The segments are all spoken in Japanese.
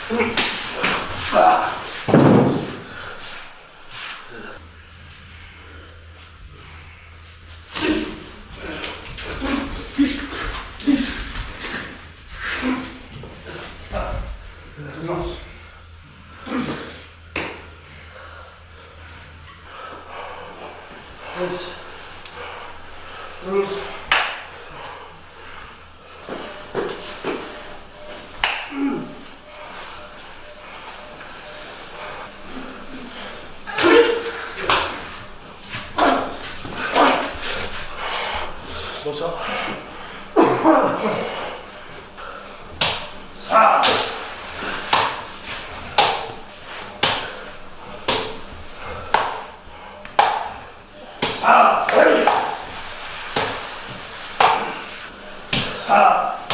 どうした？さあ。さあ。さあ。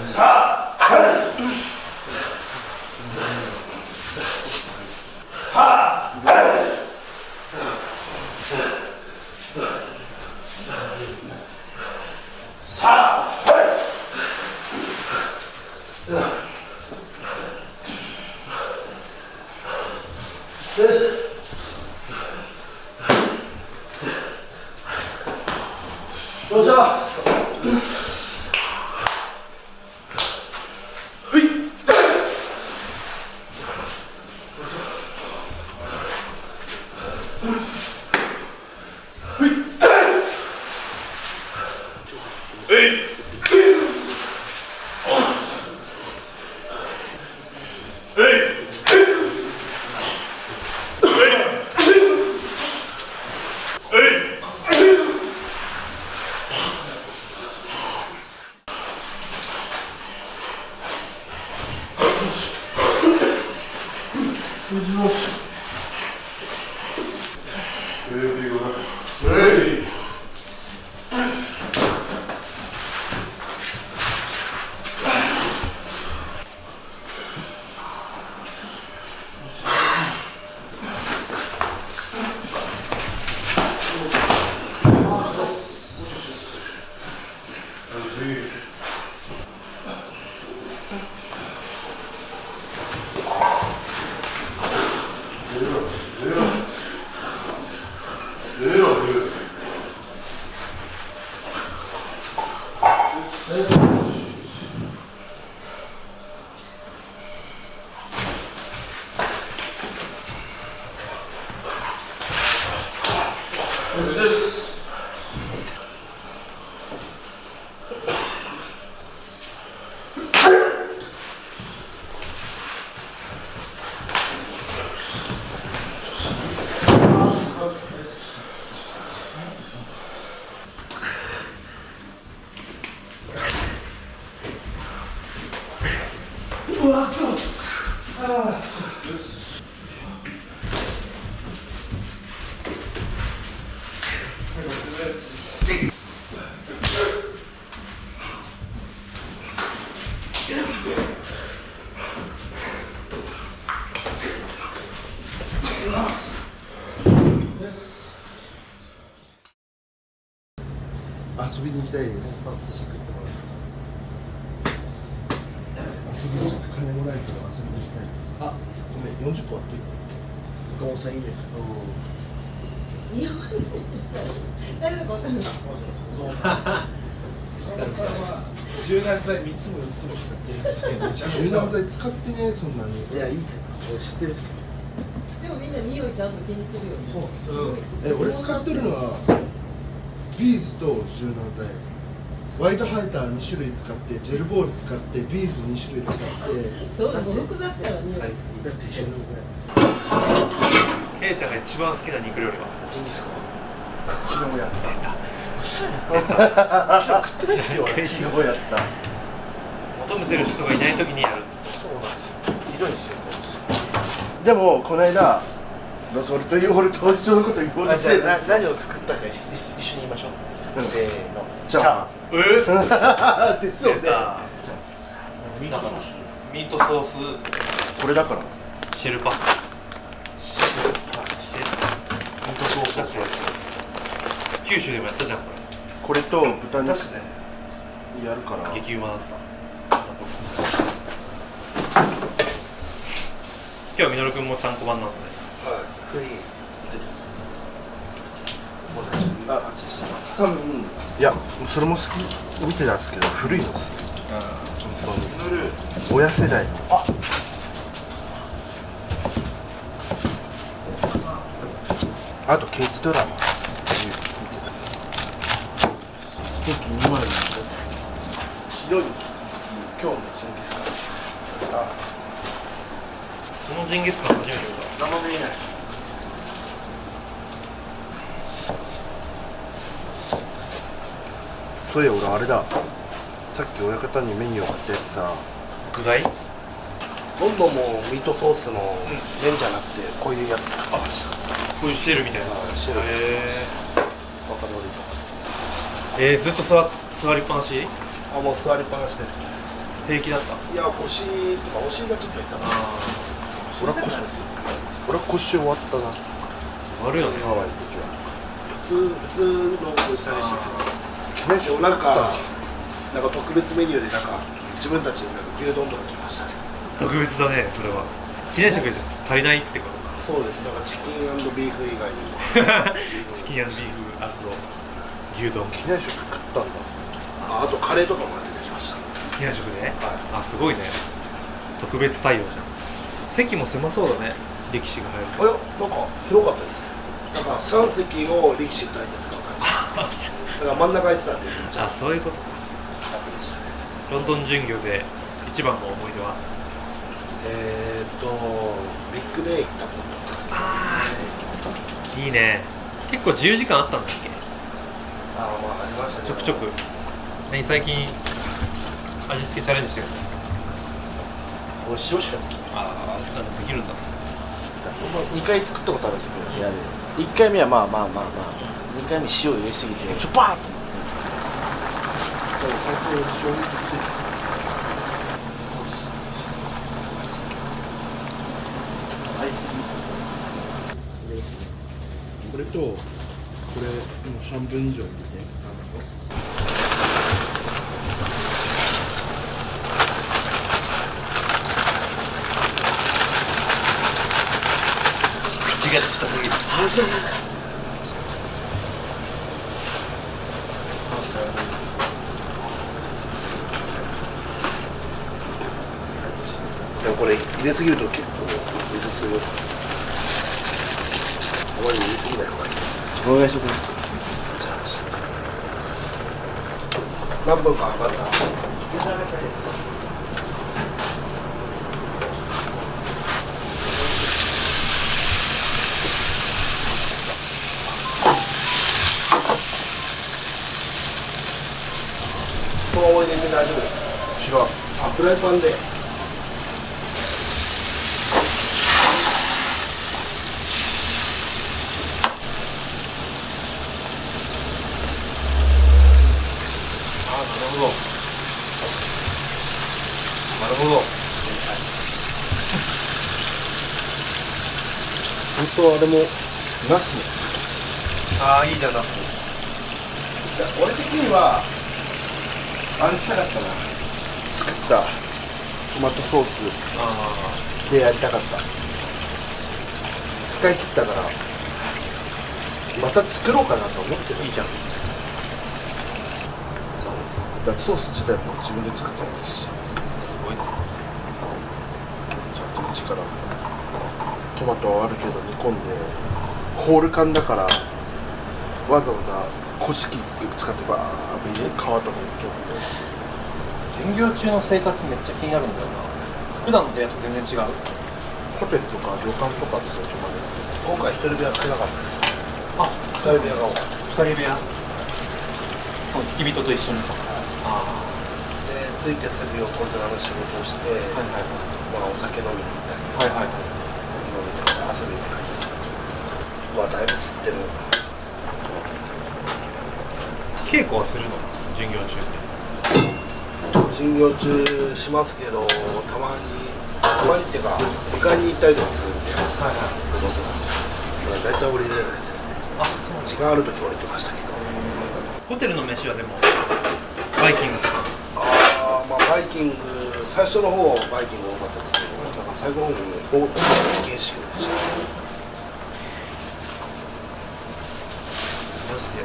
さあ。さあ。どうした？はい。うわっと。遊びに行きたいです。寿司食ってもらう。遊びに行く金もないけど遊びに行きたいです。あ、ごめん、40個あっといた。岡本さんいいですか？いや、誰だかわかんない。柔軟剤3つも4つも使ってるんですけど、めちゃめちゃ柔軟剤使ってね、そんなに。いや、いい知ってるっすよ。でもみんな匂いちゃんと気にするよね。俺使ってるのはビーズと柔軟剤。ワイドハイター2種類使って、ジェルボール使って、ビーズ2種類使って。そうだ、複雑やわ匂い。だって柔軟剤。ケイちゃんが一番好きな肉料理は？ジンギスカン。昨日やった。食ってないっすよ。昨日やった。求めてる人がいない時にやるんですよ。そうなんですよ。ひどいっすよ。でもこの間それという俺と一緒のこと言おうとあ、じゃしてあ何を作ったか一緒に言いましょう。せーの。じゃあ出でしょうね。た。だからミートソースこれだからシェルパスタ。シェルミートソースを九州でもやったじゃんこれ。これと豚肉ですね。やるから激うまだった。今日はみのるくんもちゃんこ版なので、はいフリー多分いやそれも好き見てたんですけど古いのです親世代のあと刑事ドラマステーキ2枚に白い引き続き今日のジンギスカンそのジンギスカン初めて見た。生でいないそういや俺あれださっき親方にメニュー送ったやつさ具材？どんどんもうミートソースの麺じゃなくてこういうやつあこういうシェルみたいなやつ。シェルへ若鶏とえ。ずっと座りっぱなし？かあもう座りっぱなしです平気だった。いや腰とかお尻がちょっといったな俺は腰終わったな悪いよね。ハワイの時は普通の腰さでしたけどでもなんか特別メニューで自分たちで牛丼とか来ましたね特別だね、それは。記念食で足りないってことか。そうですチキン&ビーフ以外にもチキン&ビーフ&牛丼。記念食食ったんだあとカレーとかも出てきました記念食で、はあ、すごいね。特別対応じゃん。席も狭そうだね、力士が入る。広かったですね3席を力士2人で使う感じだから真ん中行ってたんであ、そういうことか。楽でしたねロンドン巡業で一番の思い出は？ビッグベイ行ったことああ、いいね。結構自由時間あったんだっけ？まあありましたねちょくちょく。何最近味付けチャレンジしてるの？俺塩しかああ、できるんだ。2回作ったことあるんですけど、部屋で1回目はまあ2回目塩入れすぎてスパーッと最近塩についてこれとこれ半分以上にね口がちっちゃすぎる。でもこれ入れすぎると結構水吸うよあまり入れすぎない方がいいお願いします何分か測ったこのまま入れて大丈夫です違うフライパンでなるほど。本当はあれもナスもああ、いいじゃん、ナス。俺的にはあれしたかったな作ったトマトソースでやりたかった使い切ったからまた作ろうかなと思ってるいいじゃんだってソース自体も自分で作ったやつだしすごいね。ちゃんと一からトマトはある程度煮込んでホール缶だからわざわざこし器使ってバーッと皮とかも取って巡業中の生活めっちゃ気になるんだよな。普段の部屋と全然違う。ホテルとか旅館とかでそういうとまで今回一人部屋少なかったですあ、二人部屋が多かった二人部屋。付き人と一緒にとか。あでついてすぐ横綱の仕事をして、あ、はいはいお酒飲みに行ったりはい。はいはい。飲みとか遊びに行ったりだいぶ吸ってる稽古はするの？巡業中って。巡業中しますけどたまにっていうか2階に行ったりとかするんではいはい。横綱だいたい降りれないですねあ、そう。時間ある時降りてましたけどホテルの飯はでもバイキングとかバイキング最初の方バイキング多かったですけど、なんか最後の方に大形式でした。マジで。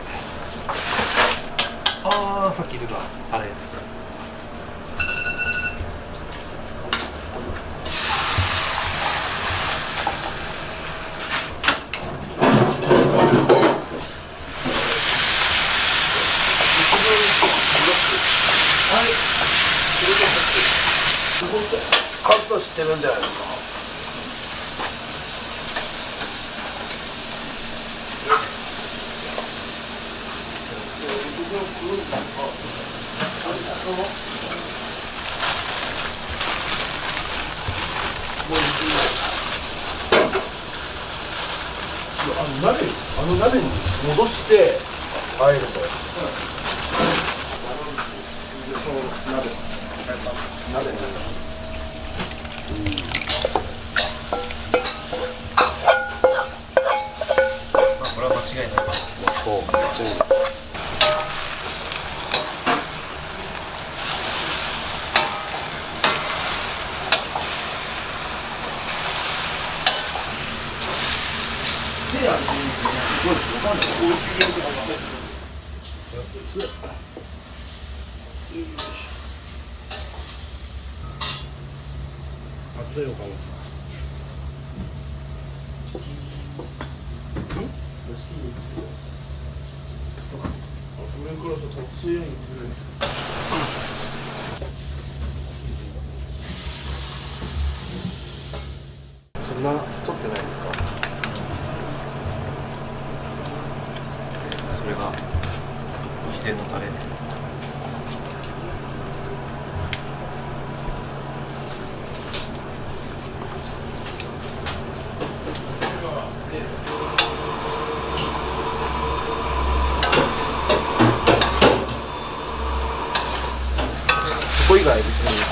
ああ、さっき言ってたあれ。カット知ってるんじゃないですか。あの鍋に戻してあえるんだよ。鍋に。まあこれは間違いないわ。そう、めっちゃいい。熱いおかもさ。上からさ、熱いようにくる。そんな太ってないですか？それが秘伝のタレ。そこ以外別に。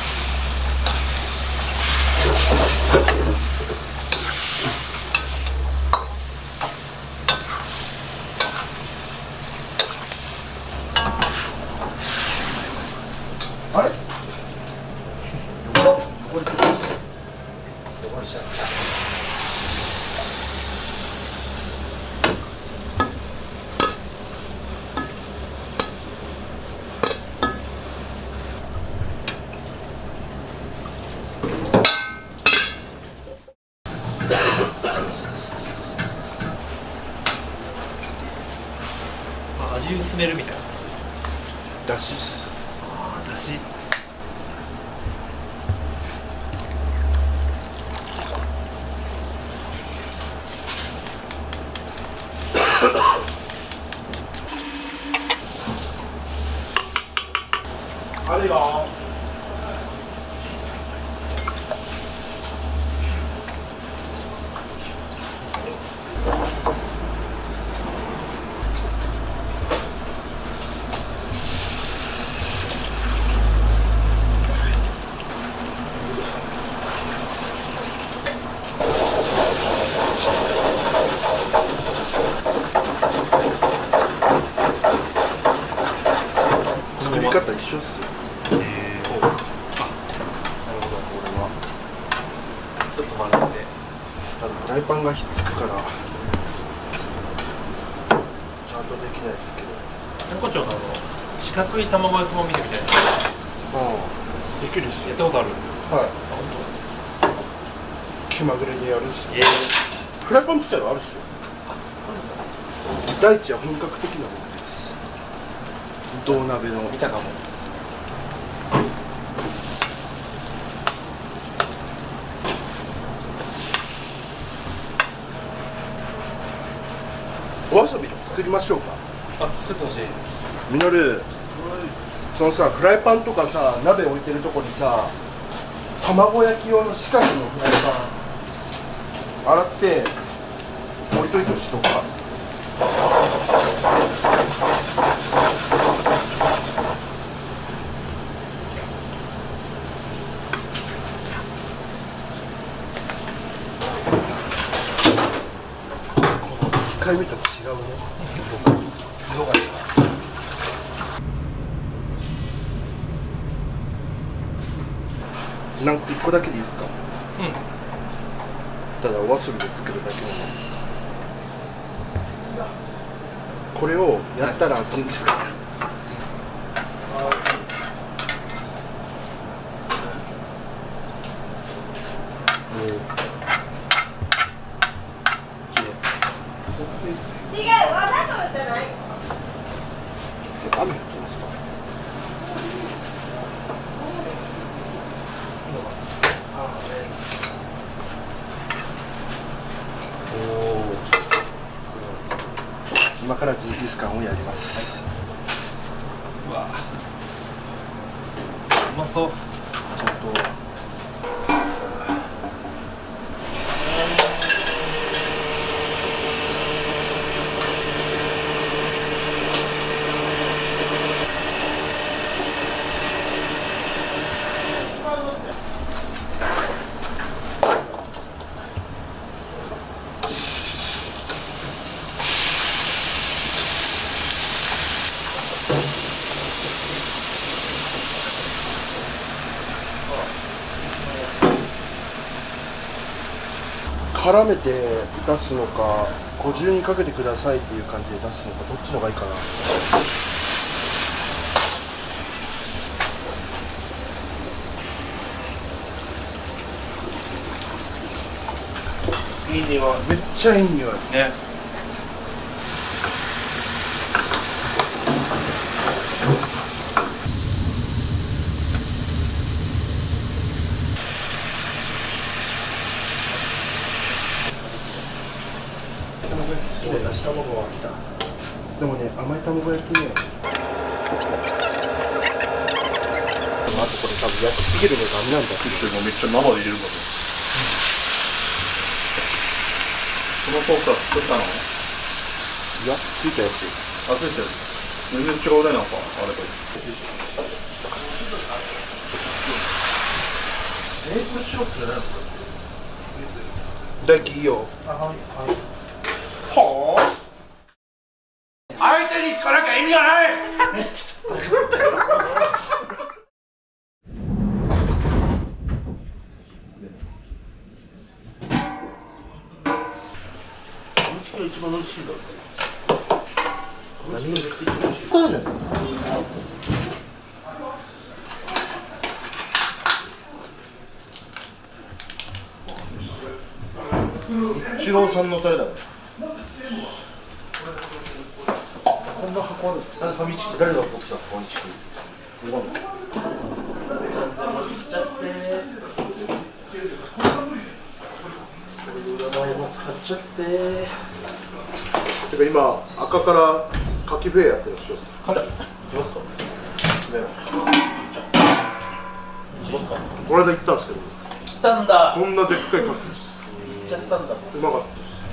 あれ？まあ味薄めるみたいな。だしっす。ああ、だし。あるよ。作り方一緒っすよ。なるほど、これはちょっと学んで。フライパンがひっつくからちゃんとできないですけど。横丁の四角い卵焼きも見てみたいな。できるっすよ。やったことある？はい。あ、本気まぐれでやるっす当。よ。フライパン自体はあるっすよ。大地は本格的なものです。銅鍋の。見たかも。おわさび作りましょうか。あ、作ってほしい。みのる、そのさ、フライパンとかさ、鍋置いてるとこにさ、卵焼き用の四角のフライパン洗って置いといてほしいとか。1回見たら違うね。色が違う。なんか1個だけでいいですか？うんただお遊びで作るだけのものですか？これをやったらジンギスカン、違う、わざとじゃない。雨降ってますか？今からジンギスカンをやります。うわうまそう。ちゃんと絡めて出すのか、ご自由にかけてくださいっていう感じで出すのか、どっちの方がいいかな。いい匂い、めっちゃいい匂いね。すごいだし卵が来た。でもね、甘い卵焼きね、あとこれ多分焼きすぎるのダメなんだって。めっちゃ生で入れるからこのソースは作ったの？いや、ついたやつ。あ、ついてる。全然違うね、なんかあれと。メープルシロップじゃないのこれ？大輝いいよ。あ、はい。はあ？相手に聞かなきゃ意味がない。一番美味しいんだ。何がからじゃない。一郎さんのタレだ。こんな箱ある。ファミチキ誰が持ってたファミチキ。使っちゃっててか今赤からカキフェやってるしますカキ行きますかね。行きますか。この間行ったんですけど、来たんだ。こんなでっかいカキです。行っちゃったんだ。うまかったです。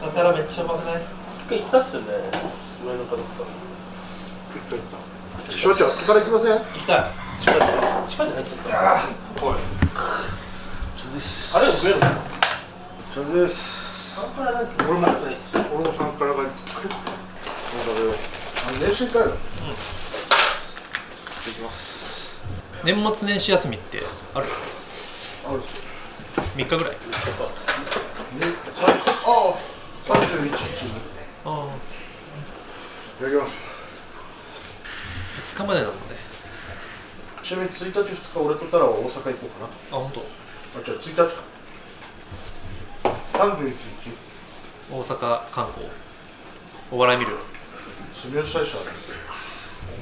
だからめっちゃうまくない？一回行ったっすよね。上の方とか。行った行った。しょうちゃん、から行きません？行きたい。地下で入っちゃったんですよ。おい。あれを上の。それです。俺も3からが年始帰る。行きます。年末年始休みってある？ある。3日ぐらい？ああ、31日。あいただきます。あ、2日までなのね。ちなみに1日2日俺とタラは大阪行こうかな。あ、本当。あ、じゃあ1日か。31日。大阪観光。お笑い見る？住吉大社あるんですよ。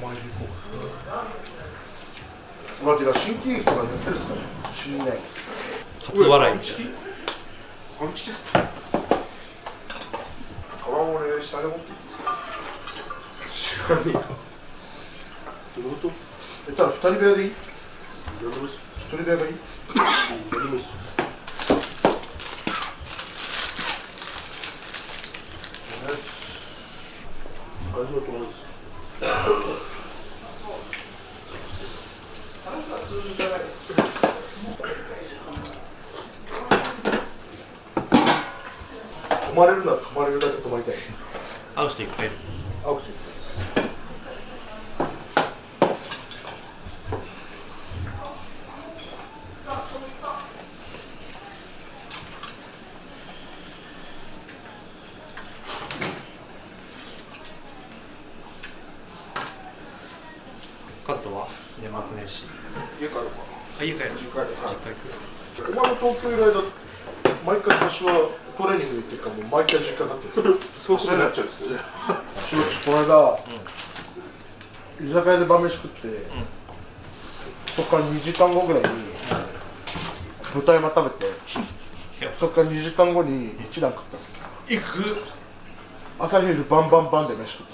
お前に行こう。うわ、てか新喜劇とかやってるんですかね。新年。初笑いみたいな。ファミチキ。カバン俺下で持っていい？知らねえよ。どういうこと？ただ2人部屋でいい？1人部屋がいい？何でもいいっす。ありがとうございます。泊まれるなら泊まれるだけ泊まりたい。会う人いっぱいいる。青口。カズとは年末年始家帰るかあ家帰る実家で、実家行くお前の東京以来だ毎回私はトレーニング行ってるからもう毎回実家になってるそういうことになっちゃうんですよこの間、居酒屋で晩飯食って、そこから2時間後ぐらいに豚山食べてそこから2時間後に一蘭食ったっす行く朝昼バンバンバンで飯食った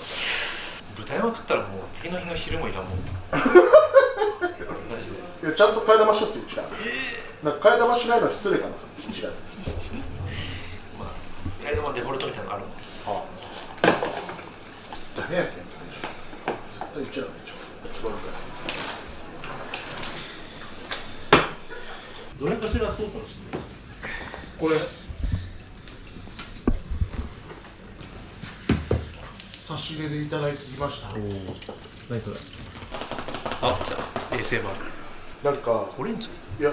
豚山食ったらもう次の日の昼もいらんもんマジでいやちゃんと替え玉したっすよ一蘭なんか替え玉しないのは失礼かなと一蘭まあ間もデフォルトみたいなのあるもん誰やけん絶対一蘭でしょどれかしらそうかもしれない。これ差し入れでいただいてきました何それあ来た ASMR なんかオレンジいや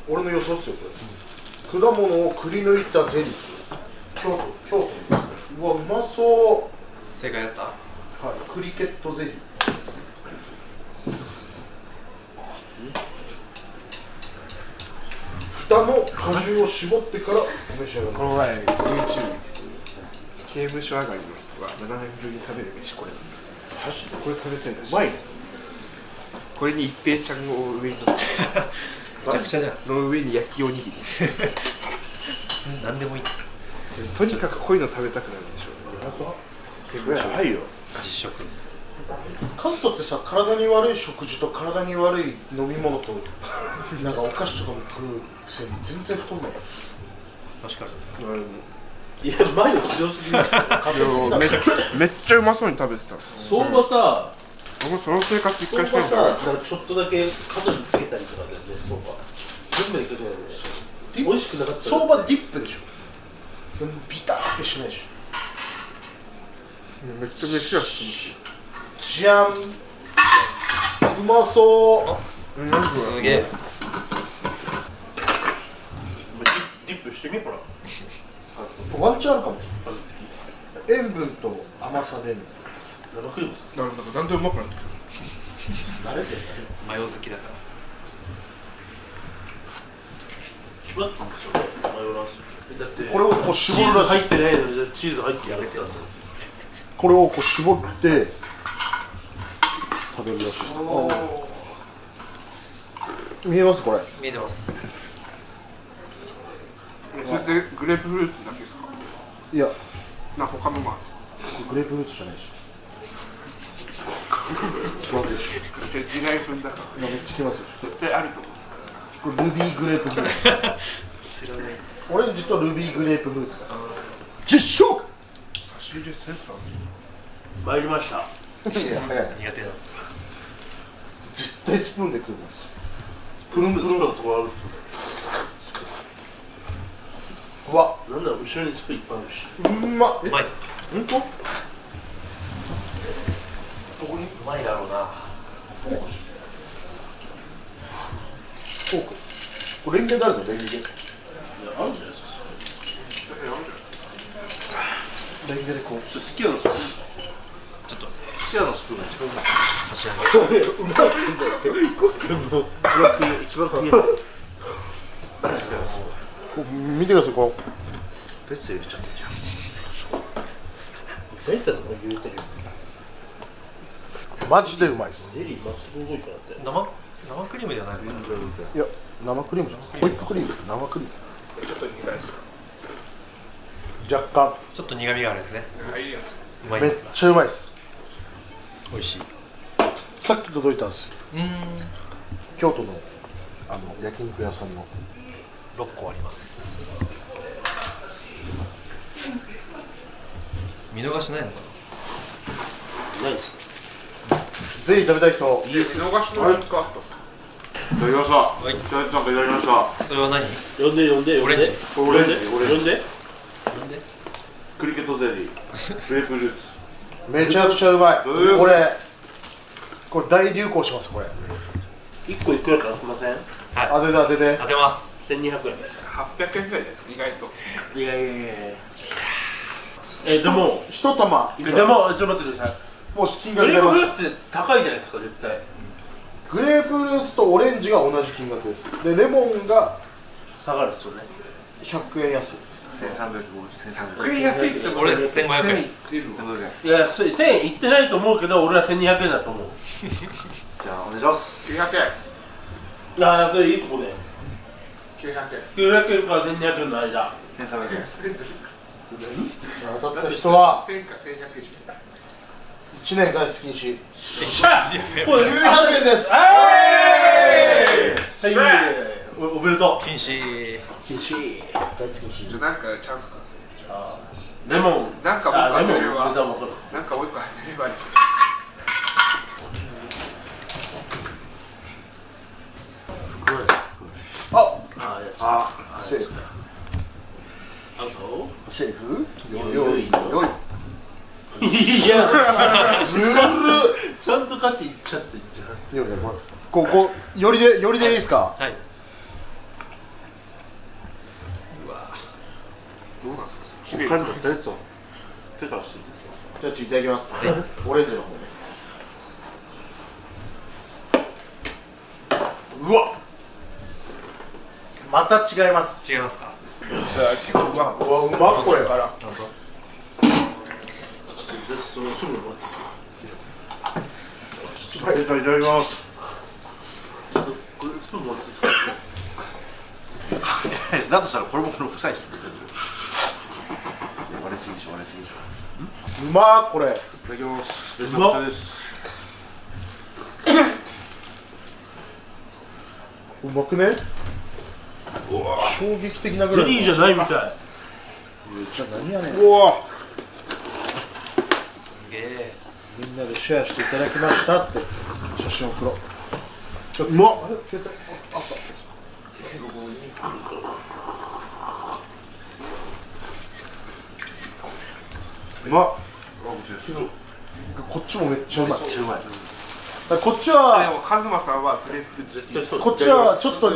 俺の予想っすよこれ、果物をくり抜いたゼリー京都ですうわうまそう正解だったはいクリケットゼリー蓋の果汁を絞ってからお召し上がりこの前 YouTube 見て刑務所上がりの人が7年ぶりに食べる飯これなんですマジでこれ食べてるらしいうまいねこれに一平ちゃんを上に乗せてめちゃくちゃじゃんその上に焼きおにぎり何でもいいとにかくこういうの食べたくなるでしょ刑それ務所やばいよ実食カズトってさ体に悪い食事と体に悪い飲み物となんかお菓子とかも食うくせに全然太んない確かにいや、前よ強すぎる。勝手すぎだろめっちゃうまそうに食べてた相場さ、僕その生活一相場回したんださ、ちょっとだけ角につけたりとかでね、相場。全部でいくと美味しくなかったら。相場ディップでしょでもビターってしないでしめっちゃ飯は好きょじゃんうまそうすげえディップしてみ、ほら。ワンチャンあるかも塩分と甘さで生クリームなんかだんだんうまくなってき慣れてるマヨ好きだから縛ってんですよ、マヨラース。だって、これをこうチ絞るらしいーズ入ってないのに、チーズ入ってやめてやつ。これをこう絞って食べるらしいです見えますこれ見えてますそれでグレープフルーツだけですかいやな他のもあるんですかグレープフルーツじゃないしまずいでしじゃあ地雷粉だからょめっちゃきますでし絶対あると思うんですょこれルビーグレープフルーツ知らないオレンジとルビーグレープフルーツが実食差し入れセンスあるんですよ参りました。いや早い苦手な絶対スプーンで食うんですプルンプルンのとこある。うわなんだろう、後ろにスプーンいっぱいあるし。うまっうまいほんとどこにうまいだろうなフォークこれレンゲ誰のレンゲいや、あるんじゃないですか。レンゲでこう好きなのスプーン。ちょっと好きなのスプーンが一番うまい。箸上げうまくんだよ。一番食えない。こう見てくださいこペッツ入れちゃってんじゃん。ペッツの入れてるよ。うマジでうまいですゼリー全く動いてなかったよ。生クリームではないのかないや生クリームじゃないですホイップクリーム生クリームちょっと苦いですか若干ちょっと苦味があるんですねいいやつめっうまいですかちゃうまいです美味しいさっき届いたんですようーん京都の焼肉屋さんの6個あります見逃しないのかないっす。ゼリー食べたい人見逃しのやつかあったっすいただきましたいいただきましたなそれは何呼んで呼んで呼んで。オレンジオレンジ呼んで。クリケットゼリーグレープフルーツめちゃくちゃうまいこれ大流行しますこれ一個いくらかなりません？当てて当てて当てます1200円。800円ぐらいじゃないですか意外といやいやいや。でも一玉でもちょっと待ってください。もし金グレー額出ましたプフルーツって高いじゃないですか絶対。グレープフルーツとオレンジが同じ金額です。でレモンが下がるっすよね。100円安い。これ安いって俺1500円。いや1000円いってないと思うけど俺は1200円だと思う。じゃあお願いします。ああこれいいとこで900円。 900円から1200円の間。当たった人は1000か1100円しかない。1年外出禁止。これ900円です。はいおめでとう。禁止。禁止。外出禁止。じゃあなんかチャンスください。じゃあレモン。なんか僕当てればレモンなんかもう一個当てればいい。あやっあ、セーフ。あとセーフ。よいよい。いやずるっ。ちゃんと勝ちいっちゃってんじゃん。よいね、ここよりでいいですか。はい。どうなんですか。感じたやつを手からしていただきます。じゃあいただきます。オレンジの方ね。うわ。また違います。違いますか。結構うまかった。うわ、うまっこれ。なんと。はい、いただきます。これスプーン持っていいですか。だとしたらこれもこの臭いっす。割れすぎでしょ、割れすぎでしょ。うまっこれ。いただきます。めちゃくちゃです。うまくね。衝撃的なぐらい。ゼリーじゃないみたい。じゃあ何やねん。うわ。すげえ。みんなでシェアしていただきましたって写真送ろう。ちょっとうまっ。あれ携帯あった。うまっ。こっちもめっちゃうまい。うまい。こっちではもカズマさんはグレープフルーツ好きです。こっちはちょっと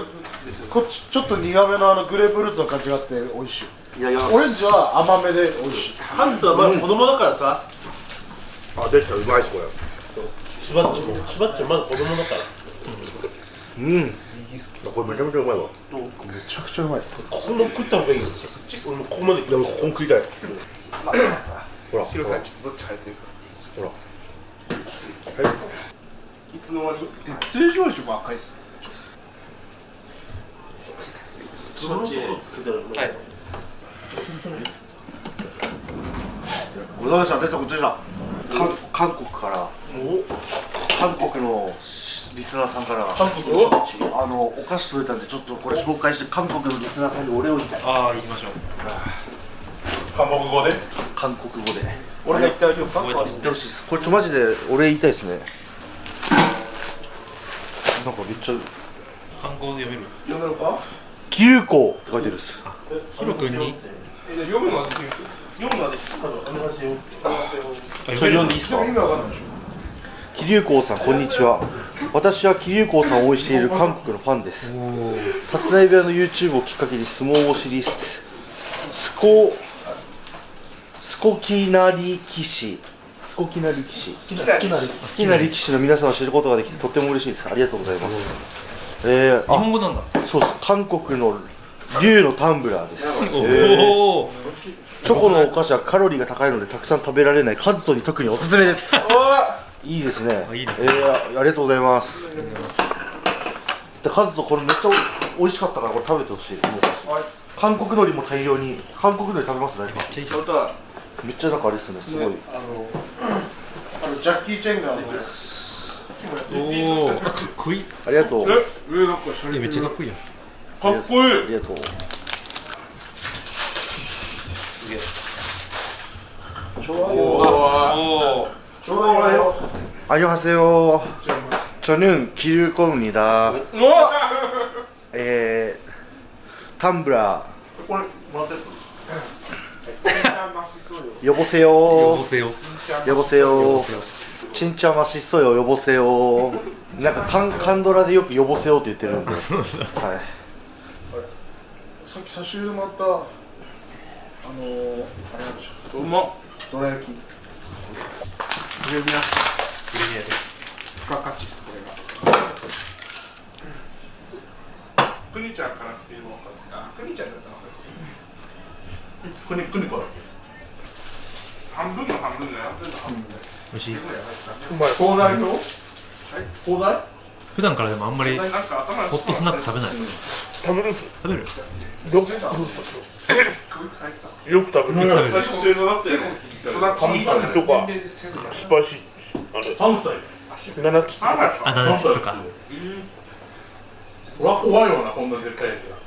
こっちちょっと苦めのグレープフルーツの感じがあって美味しい。いやいや。オレンジは甘めで美味しい。ハントはまだ子供だからさ。あ、できた。うまいっすこれ。しばっちもまだ子供だから。うん。これめちゃめちゃうまいわ。めちゃくちゃうまい。ここも食った方がいいよ。俺もここまで。いや、ここ食いたい。ほら、ヒロさんちょっとどっち入ってるか。ほら。いつの間に通常時も赤いっす。そっちへ食ってる。はい。ございました。こっちでした。韓国から韓国のリスナーさんから韓国の人たち。お菓子届いたんでちょっとこれ紹介して韓国のリスナーさんにお礼を言いたい。ああ、行きましょう。韓国語で。韓国語で俺が言ってあげようか。言ってほしいです。これマジでお礼言いたいですね。なんかめっちゃ韓国で読める。読めるか。気流行って書いてるっす。ヒロ君に。読むのはできるんですよ。読むまでお願いしよう。読んでいいですか。意味わかんないでしょ。気流行さんこんにちは。私は気流行さんを応援している韓国のファンです。立内部屋の YouTube をきっかけに相撲を知りスコキナ力士好きな力士の皆さんを知ることができてとっても嬉しいです。ありがとうございます。日本語なんだ。そうです。韓国の龍のタンブラーです。おお。チョコのお菓子はカロリーが高いのでたくさん食べられないカズトに特におすすめです。いいですね。いいですね。ありがとうございます。でカズトこれめっちゃ美味しかったからこれ食べてほしい。韓国海苔も大量に。韓国海苔食べます誰か。めっちゃなんかあれですね。すごい。ジャッキー・チェンがおお。かっこいい。ありがとう。上がこれめっちゃかっこいいやん。かっこいい。ありがとう。すげえ。안녕하세요. 저는 기류kom입니다. 텀블러. 여보세요. 여보세요. 진짜 맛있어요. 여보세요. 약간 칸도라데よく 여보세요 って言ってるんで。はい。さっき差し入れもらったあれなんでしょう。うまっ。どら焼き。プレミアプレミアです付加価値ですこれがクニちゃんからっていうの分かるあクニちゃんだったら分かるですくにから半分の半分だよ半分の半分だよ美味しい。うまい東大と東大普段からでもあんまりホなんか頭ットスナック食べない。食べる食べる？よく食べるよく食べる最初正座だったよハムチキとかスパイシーあれ3歳7チキとかあ、7チキとか。うわ怖いよなこんなでかいやつが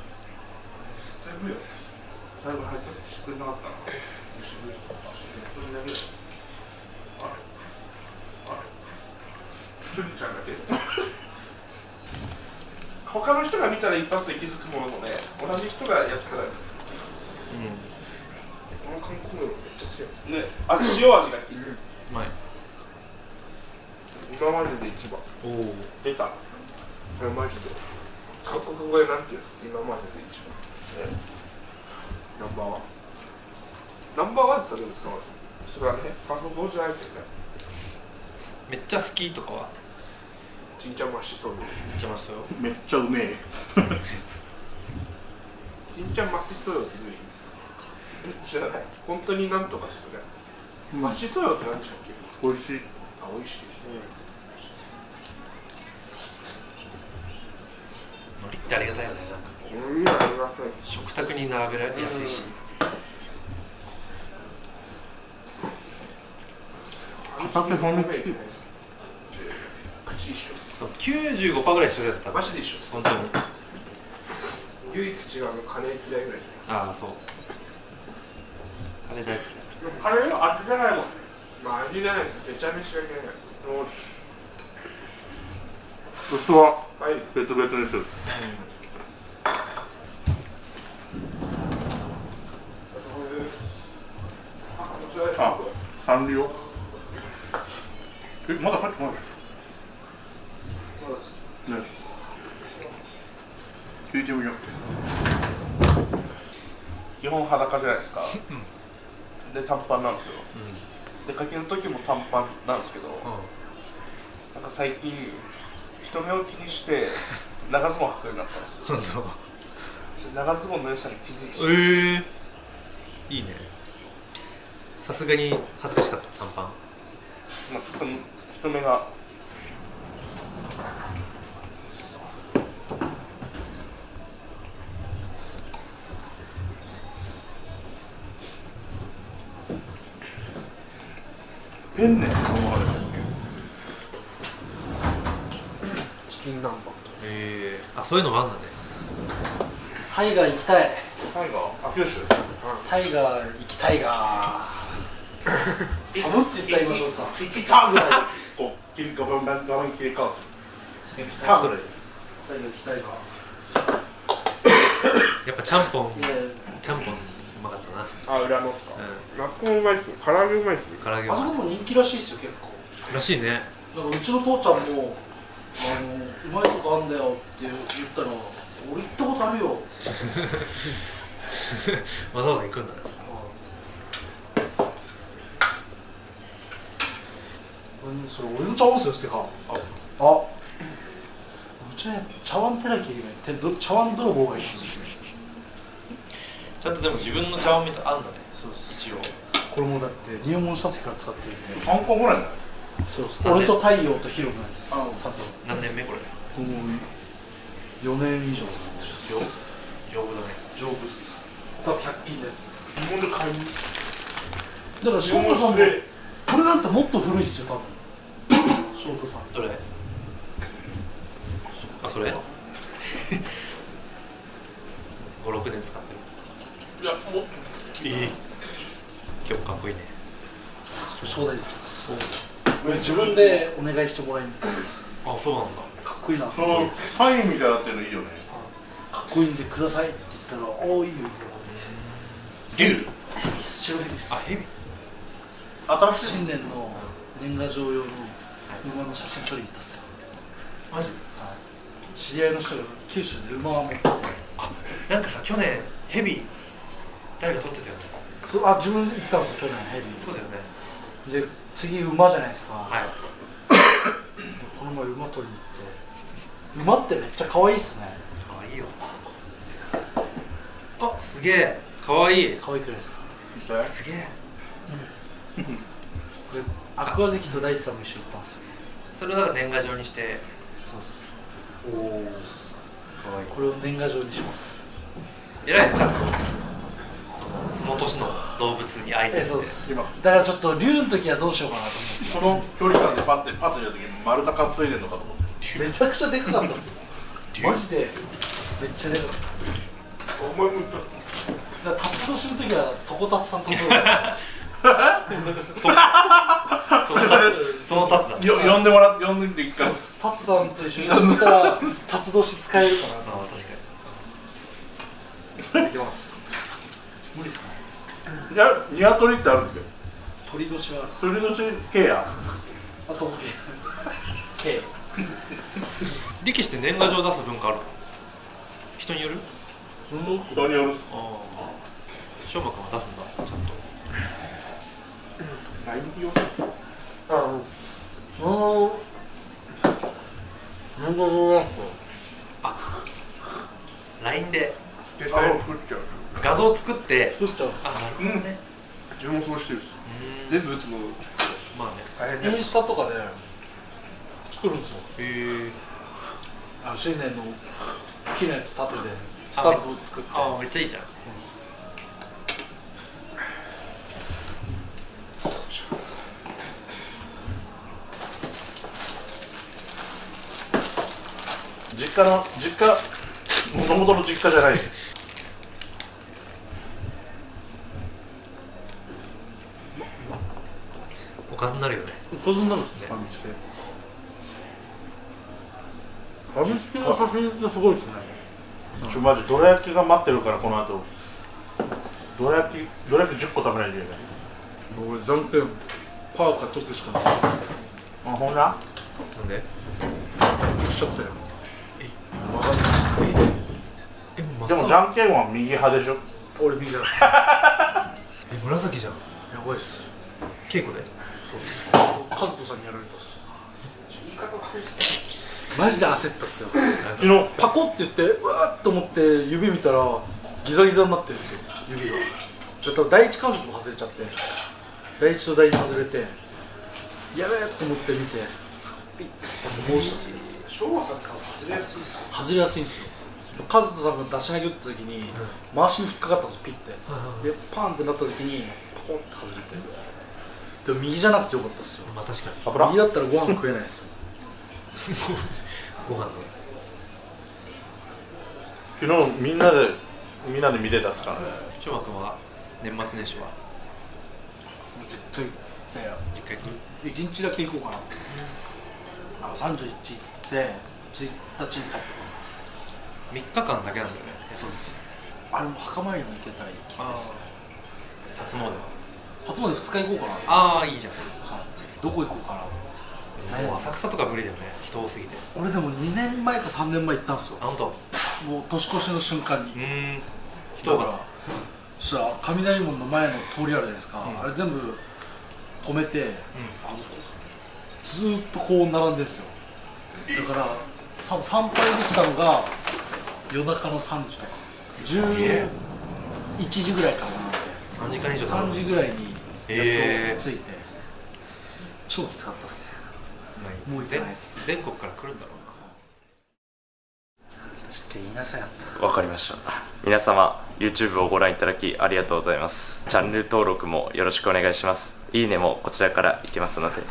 最後入ってしてくれなかったなクニちゃんだけ他の人が見たら一発で気づくものもね同じ人がやったらこの韓国のめっちゃ好きなんですね塩味が効いてるうまい。今までで一番おお。出たこれマジで韓国語でなんていうんですか今までで一番ナンバーワンナンバーワンって言ったらそうですそれはね韓国語じゃないけどねめっちゃ好きとかはちんちゃんましそうで言ってましたよ。めっちゃうめえちんちゃんましそうよってどういう意味ですか知らない本当になんとかっすよねましそうよって何でしたっけ美味しいあ、美味しい海苔ってありがたいよね。なんかありがたい食卓に並べられやすいし。片手骨チキ口一緒95%ぐらい一緒だった。マジで一緒っす本当に。唯一違うのカレー嫌いぐらいああ、そう。カレー大好きだ。カレーの味じゃないもんまあ味じゃないですめちゃめちゃ嫌いよしそしてははい別々にするあ、サンリオまだ帰ってこないでしょね聞いてみよう基本裸じゃないですかで短パンなんですよ出かける時も短パンなんですけどなんか最近人目を気にして長ズボン履くようになったんですよ長ズボンの良さに気づいていいね。さすがに恥ずかしかった短パン。まあちょっと人目が変ねチキン南蛮あ、そういうのもあるんだね。タイガー行きたいタイガーあ、九州タイガー行きたいが寒って言ったら今そうさ行きたぐらいこう切りガバン切り替わってタぐらいタイガー行きたいがやっぱちゃんぽん、いやちゃんぽんうまかったな。あ、裏のっすかラップもうまいっす唐揚げうまいっす唐揚げはあそこも人気らしいっすよ結構らしいね。なんかうちの父ちゃんもうまいとこあんだよって言ったら俺行ったことあるよわざわざ行くんだね。それ俺の茶碗っすよってかうちは茶碗テラキより茶碗泥棒がいいんですよちゃんとでも自分の茶碗みたいあんだね。そうです一応。これもだって入門した時から使ってるんで3個ぐらいだよそうです俺と太陽とヒロのやつです佐藤何年目これ？もう4年以上使ってる丈夫だね。丈夫っす多分100均のやつ日本で買いにだから翔太さんもこれなんてもっと古いっすよ多分翔太さんどれ？あ、それ5、6年使ってる。いや、もう今日かっこいいね。頂戴です自分でお願いしてもらいに行ですあ、そうなんだ。かっこいいなそのサインみたいなっていうのいいよねかっこいいんでくださいって言ったら「おおいいよ竜？いいよ」白蛇ですあ、ヘビ？新しい新年の年賀状用の馬の写真撮りに行ったっすよマジ？知り合いの人が九州で馬を持っててなんかさ、去年ヘビ誰か撮ってたよね。自分行ったんですよ去年ヘビそうだよね。で次馬じゃないですか、はい。この前馬取りに行って馬ってめっちゃ可愛いっすね。かわいいよ。あ、すげえかわいい。可愛くないですか。すげえ。でアクア関と大地さんも一緒に行ったんですよ。それをなんか年賀状にしてそうっす。おおかわいい。これを年賀状にします。偉いね、ちゃんとその年の動物に会いに行って。そうです。だからちょっと竜の時はどうしようかなと思うんですその距離感でパッと見た時に丸太担いでんのかと思って。けどめちゃくちゃでかかったっすよ。マジでめっちゃでかかったっす。お前も言っただから辰年の時は床達さんとその達だ。呼んでみていいか。達さんと一緒に行ったら辰年使えるかな。ああ、確かいきます。無理っすかね。いや、鶏ってあるんだよ。鳥年はあるっす。鳥年系や。あと K。に。力士って年賀状出す文化あるの？人による？人による。ああ。翔馬くんは出すんだ、ちゃんと。ライン用。LINE で携帯を作っちゃう画像作って。作っちゃう。あ、なるほどね。自分もそうしてるっすうん。全部打つのまあね。大変だよインスタとかで作るんですよ。へえ。新年の木のやつ立ててスタンプ作って。ああ、めっちゃいいじゃん。実家もともとの実家じゃない。おかずになるよね。おかずになるんですね。ファミチキ。ファミチキの写真ってすごいですね。マジどら焼きが待ってるから、この後どら焼き10個食べないといけない。俺じゃんけんパーかチョキしかないです。あ、ほんななんで？しちゃったよ。でもじゃんけんは右派でしょ。俺右だ。紫じゃん。やばいっす。稽古で。そうです。カズトさんにやられたっす。マジで焦ったっすよ。昨日パコって言ってうわーっと思って指見たらギザギザになってるんですよ、指が。だから第一関節も外れちゃって、第一と第二外れてやべえと思って見てピッて戻したんですよ。昭和さんから外れやすいっすよ外れやすいんですよ。カズトさんが出し投げ打った時に回しに引っかかったんですよ、ピッて。でパンってなった時にパコンって外れて、でも右じゃなくてよかったっすよ。まあ確かに。油右だったらご飯食えないっすよ。ご飯の。昨日みんなで見てたっすからね。翔馬くんは年末年始は絶対ね一回来る？ 1日だけ行こうかな。31行って1日に帰ってこ3日間だけなんだよね。そうです。ない。あれも墓参りも行けたらいいですね。初詣は。初詣2日行こうかな。ああ、いいじゃん。どこ行こうかな。もう浅草とか無理だよね、人多すぎて。俺でも2年前か3年前行ったんですよ。あ、ほんと。もう年越しの瞬間に。人だからそしたら雷門の前の通りあるじゃないですか、あれ全部止めて、ずーっとこう並んでるんですよ。だから参拝できたのが夜中の3時とか11時ぐらいからなので、 3時間以上3時ぐらいにやっと着いて、超きつかったっすね。もう行かないです。全国から来るんだろう確かに言いなさいあった。わかりました。皆様 YouTube をご覧いただきありがとうございます。チャンネル登録もよろしくお願いします。いいねもこちらからいきますので、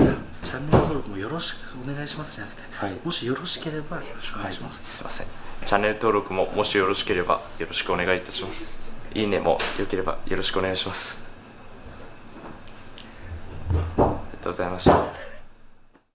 チャンネル登録もよろしくお願いしますじゃなくて、はいもしよろしければよろしくお願いします、すいません。チャンネル登録ももしよろしければよろしくお願いいたします。いいねもよければよろしくお願いします。ありがとうございました。